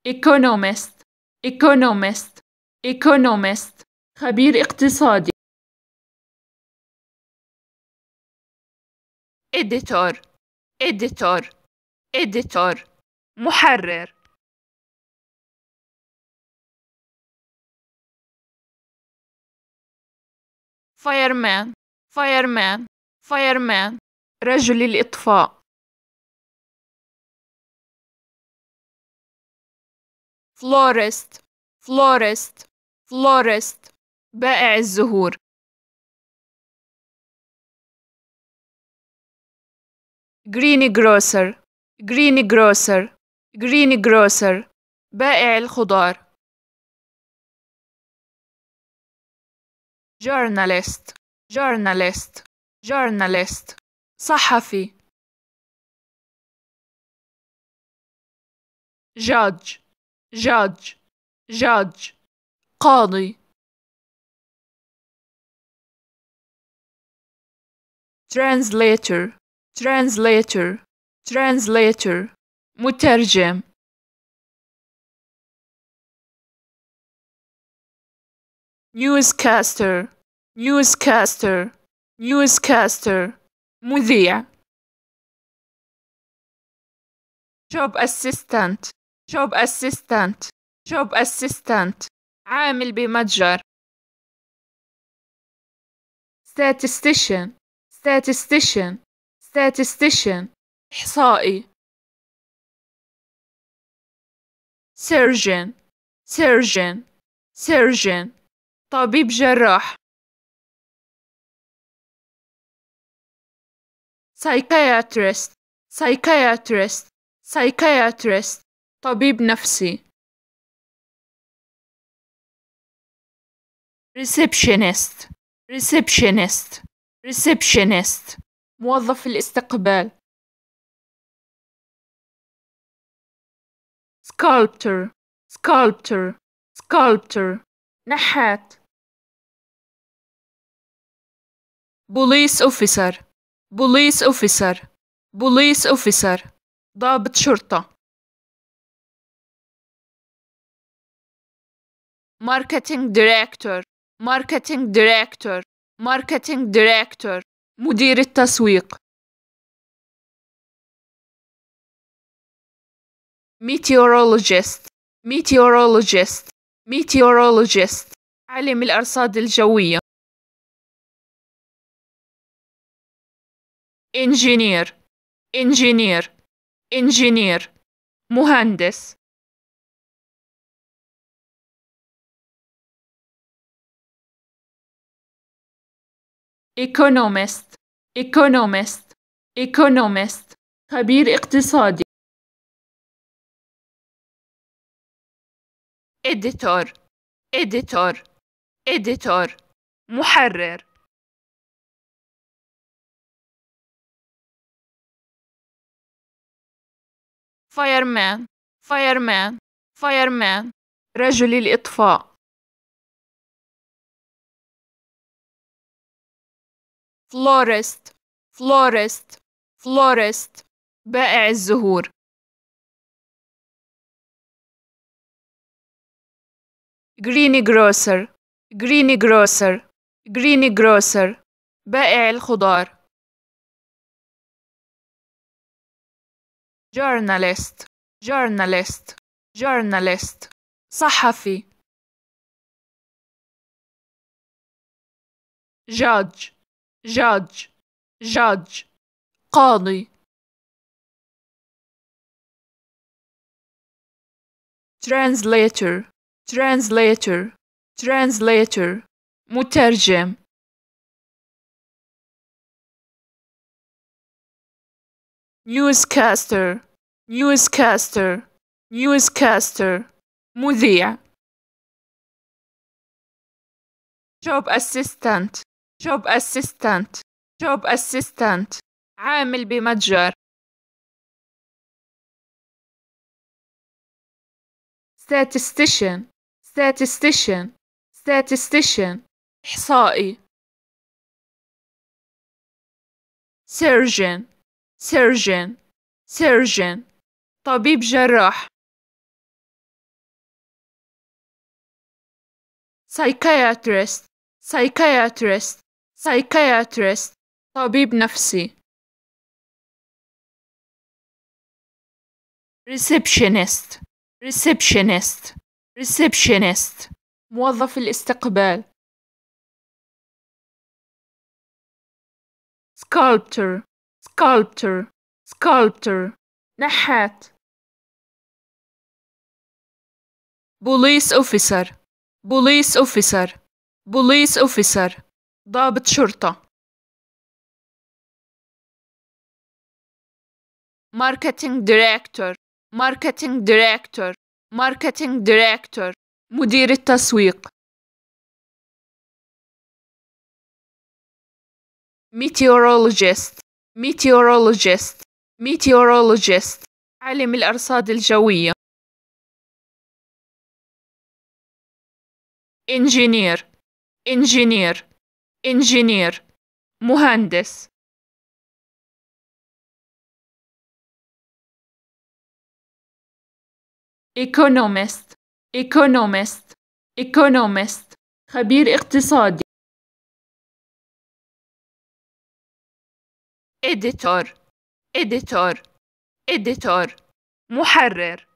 economist economist economist خبير اقتصادي. editor editor editor محرر. fireman fireman fireman رجل الإطفاء. florist florist florist بائع الزهور. greengrocer greengrocer greengrocer بائع الخضار. journalist journalist journalist صحفي. judge judge judge قاضي. translator translator translator مترجم. newscaster newscaster newscaster مذيع. job assistant job assistant job assistant عامل بمتجر. statistician statistician statistician إحصائي. surgeon surgeon surgeon طبيب جراح. psychiatrist psychiatrist psychiatrist طبيب نفسي. receptionist receptionist receptionist موظف الاستقبال. sculptor sculptor sculptor نحات. police officer police officer police officer ضابط شرطة. marketing director marketing director marketing director مدير التسويق. meteorologist meteorologist meteorologist عالم الأرصاد الجوية. engineer engineer engineer مهندس. economist economist economist خبير اقتصادي. editor editor editor محرر. fireman fireman fireman رجل الإطفاء. florist florist florist بائع الزهور. greengrocer greengrocer greengrocer بائع الخضار. journalist journalist journalist صحفي. judge judge judge قاضي. translator translator translator مترجم. newscaster newscaster newscaster مذيع. job assistant job assistant job assistant عامل بمتجر. statistician statistician statistician إحصائي. surgeon surgeon surgeon طبيب جراح. psychiatrist psychiatrist psychiatrist طبيب نفسي. receptionist receptionist receptionist موظف الاستقبال. sculptor sculptor sculptor نحات. police officer police officer police officer ضابط شرطة. marketing director marketing director marketing director مدير التسويق. meteorologist meteorologist meteorologist عالم الأرصاد الجوية. engineer engineer engineer مهندس. economist economist economist خبير اقتصادي. editor editor editor محرر.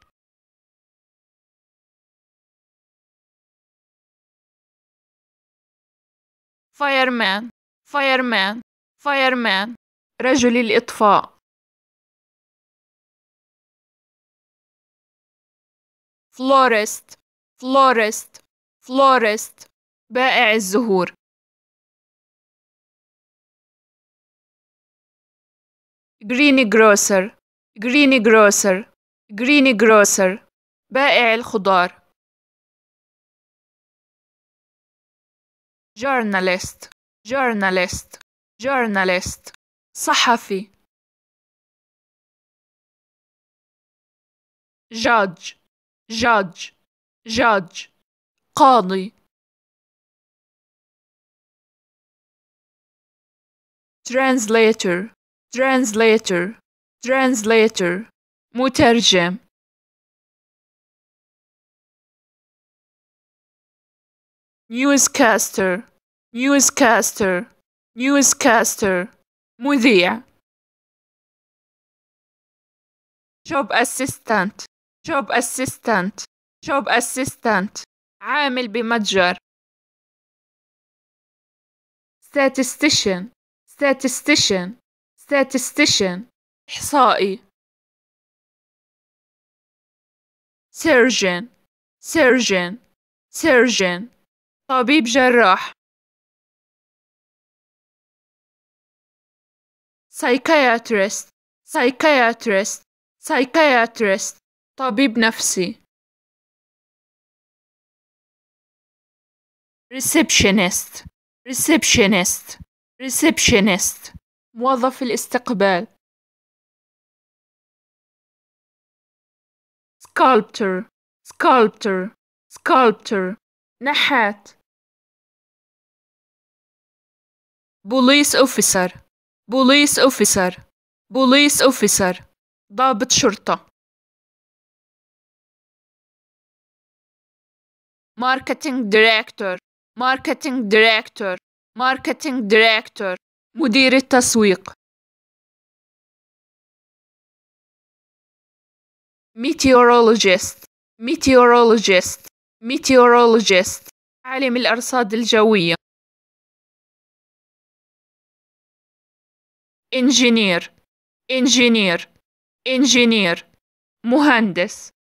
fireman fireman fireman رجل الإطفاء. florist florist florist بائع الزهور. greengrocer greengrocer greengrocer بائع الخضار. journalist journalist journalist صحفي. judge judge judge قاضي. translator translator translator مترجم. newscaster newscaster newscaster مذيع. job assistant job assistant job assistant عامل بمتجر. statistician statistician statistician إحصائي. surgeon surgeon surgeon طبيب جراح. psychiatrist psychiatrist psychiatrist طبيب نفسي. receptionist receptionist receptionist موظف الاستقبال. sculptor sculptor sculptor نحات. police officer police officer police officer ضابط شرطة. marketing director marketing director marketing director مدير التسويق. meteorologist meteorologist meteorologist عالم الأرصاد الجوية. engineer engineer engineer مهندس.